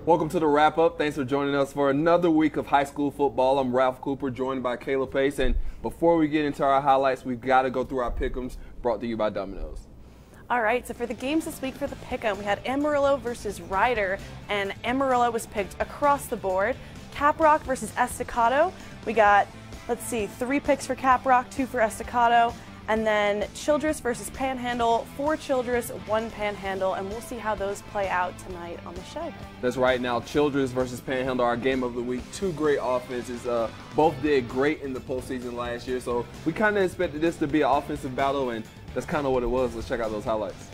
Welcome to the wrap-up. Thanks for joining us for another week of high school football. I'm Ralph Cooper, joined by Kayla Pace. And before we get into our highlights, we've got to go through our pick'ems, brought to you by Domino's. All right, so for the games this week for the pick'em, we had Amarillo versus Ryder, and Amarillo was picked across the board. Caprock versus Estacado. We got, 3 picks for Caprock, 2 for Estacado. And then Childress versus Panhandle, 4 Childress, 1 Panhandle, and we'll see how those play out tonight on the show. That's right. Now, Childress versus Panhandle, our game of the week. 2 great offenses. Both did great in the postseason last year, so we kind of expected this to be an offensive battle, and that's kind of what it was. Let's check out those highlights.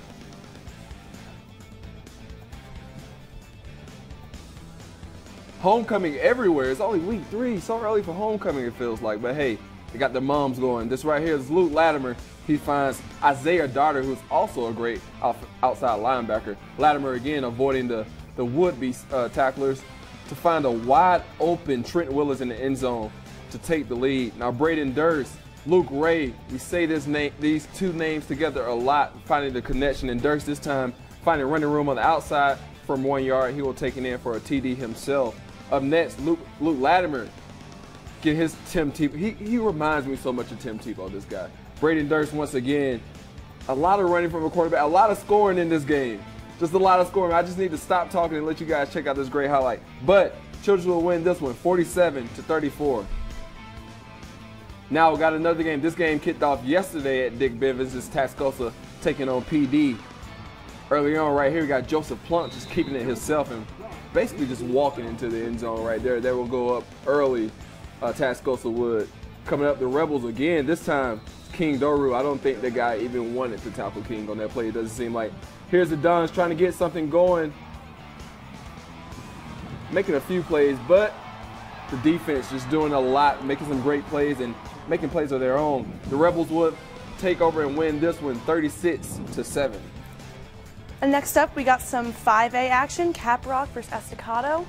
Homecoming everywhere. It's only week 3. So early for homecoming, it feels like, but hey. They got the moms going. This right here is Luke Latimer. He finds Isaiah Darter, who's also a great outside linebacker. Latimer again avoiding the would-be tacklers to find a wide open Trent Willis in the end zone to take the lead. Now Braden Durst, Luke Ray, we say these 2 names together a lot, finding the connection. And Durst this time finding running room on the outside from 1 yard. He will take it in for a TD himself. Up next, Luke Latimer. Get his Tim Tebow. He reminds me so much of Tim Tebow, this guy. Braden Durst once again. A lot of running from a quarterback, a lot of scoring in this game. Just a lot of scoring. I just need to stop talking and let you guys check out this great highlight. But Childress will win this one, 47-34. Now we got another game. This game kicked off yesterday at Dick Bivens. It's Tascosa taking on PD. Early on right here, we got Joseph Plunk just keeping it himself and basically just walking into the end zone right there. They will go up early. Tascosa would. Coming up, the Rebels again. This time, King Doru. I don't think the guy even wanted to tackle King on that play. It doesn't seem like. Here's the Dons trying to get something going. Making a few plays, but the defense just doing a lot, making some great plays and making plays of their own. The Rebels would take over and win this one 36-7. And next up, we got some 5A action, Caprock versus Estacado.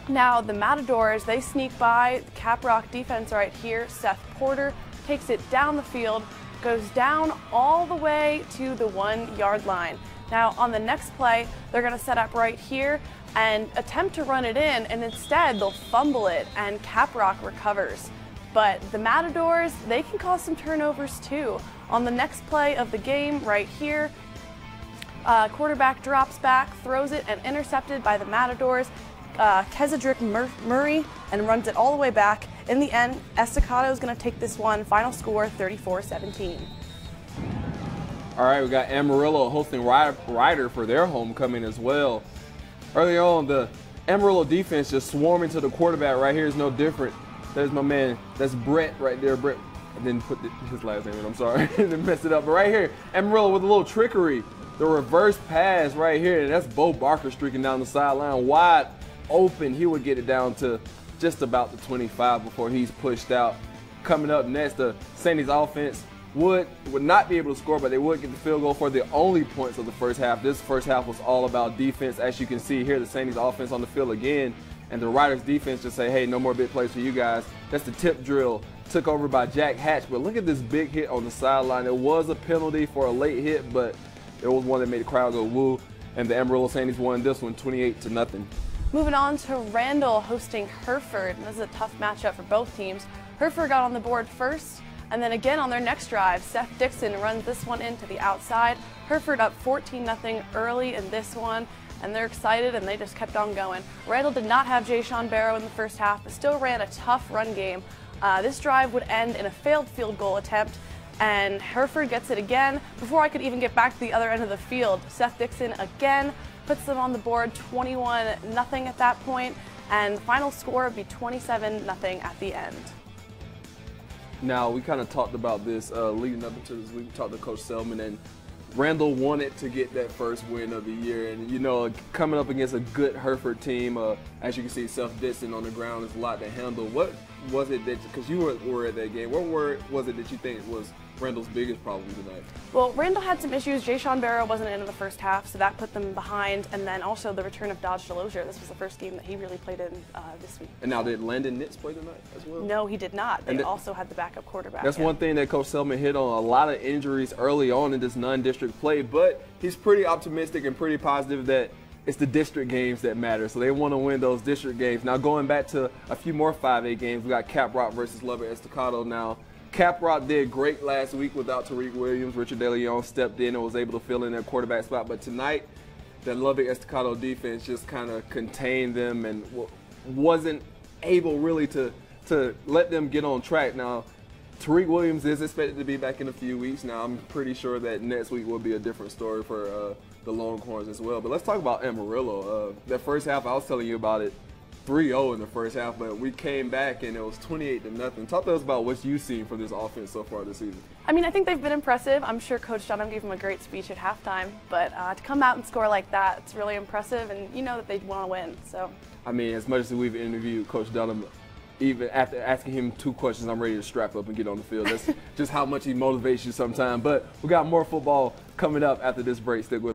Now, the Matadors, they sneak by the Caprock defense right here. Seth Porter takes it down the field, goes down all the way to the 1 yard line. Now, on the next play, they're going to set up right here and attempt to run it in, and instead they'll fumble it, and Caprock recovers. But the Matadors, they can cause some turnovers too. On the next play of the game right here, quarterback drops back, throws it, and intercepted by the Matadors. Kezadrick Murray and runs it all the way back. In the end, Estacado is going to take this one. Final score 34-17. All right, we got Amarillo hosting Ryder for their homecoming as well. Early on, the Amarillo defense just swarming to the quarterback right here is no different. There's my man. That's Brett right there. Brett. I didn't put his last name in. I'm sorry. I messed it up. But right here, Amarillo with a little trickery. The reverse pass right here, and that's Bo Barker streaking down the sideline wide open. He would get it down to just about the 25 before he's pushed out. Coming up next, the Sandy's offense would not be able to score, but they would get the field goal for the only points of the first half. This first half was all about defense. As you can see here, the Sandy's offense on the field again, and the Riders defense just say, hey, no more big plays for you guys. That's the tip drill. Took over by Jack Hatch, but look at this big hit on the sideline. It was a penalty for a late hit, but it was one that made the crowd go woo, and the Amarillo Sandies won this one 28-0. Moving on to Randall hosting Hereford. This is a tough matchup for both teams. Hereford got on the board first, and then again on their next drive, Seth Dixon runs this one into the outside. Hereford up 14-0 early in this one, and they're excited, and they just kept on going. Randall did not have Jay-Sean Barrow in the first half, but still ran a tough run game. This drive would end in a failed field goal attempt, and Hereford gets it again. Before I could even get back to the other end of the field, Seth Dixon again puts them on the board 21-0 at that point, and the final score would be 27-0 at the end. Now, we kind of talked about this leading up into this week. We talked to Coach Selman, and Randall wanted to get that first win of the year. And, you know, coming up against a good Hereford team, as you can see, Seth Dixon on the ground is a lot to handle. What was it that, because you were at that game, what was it that you think was Randall's biggest problem tonight? Well, Randall had some issues. Jayshon Barrow wasn't in the first half, so that put them behind. And then also the return of Dodge DeLozier. This was the first game that he really played in this week. And now did Landon Nitz play tonight as well? No, he did not. They also had the backup quarterback. That's one thing that Coach Selman hit on, a lot of injuries early on in this non-district play, but he's pretty optimistic and pretty positive that it's the district games that matter, so they want to win those district games. Now going back to a few more 5A games, we got Caprock versus Lubbock Estacado now. Caprock did great last week without Tariq Williams. Richard DeLeon stepped in and was able to fill in their quarterback spot, but tonight the Lubbock Estacado defense just kind of contained them and wasn't able really to let them get on track. Now Tariq Williams is expected to be back in a few weeks. Now I'm pretty sure that next week will be a different story for the Longhorns as well. But let's talk about Amarillo. That first half, I was telling you about it, 3-0 in the first half, but we came back and it was 28-0. Talk to us about what you've seen from this offense so far this season. I mean, I think they've been impressive. I'm sure Coach Dunham gave them a great speech at halftime, but to come out and score like that, it's really impressive, and you know that they want to win. So, I mean, as much as we've interviewed Coach Dunham, even after asking him 2 questions, I'm ready to strap up and get on the field. That's just how much he motivates you sometimes. But we got more football coming up after this break. Stick with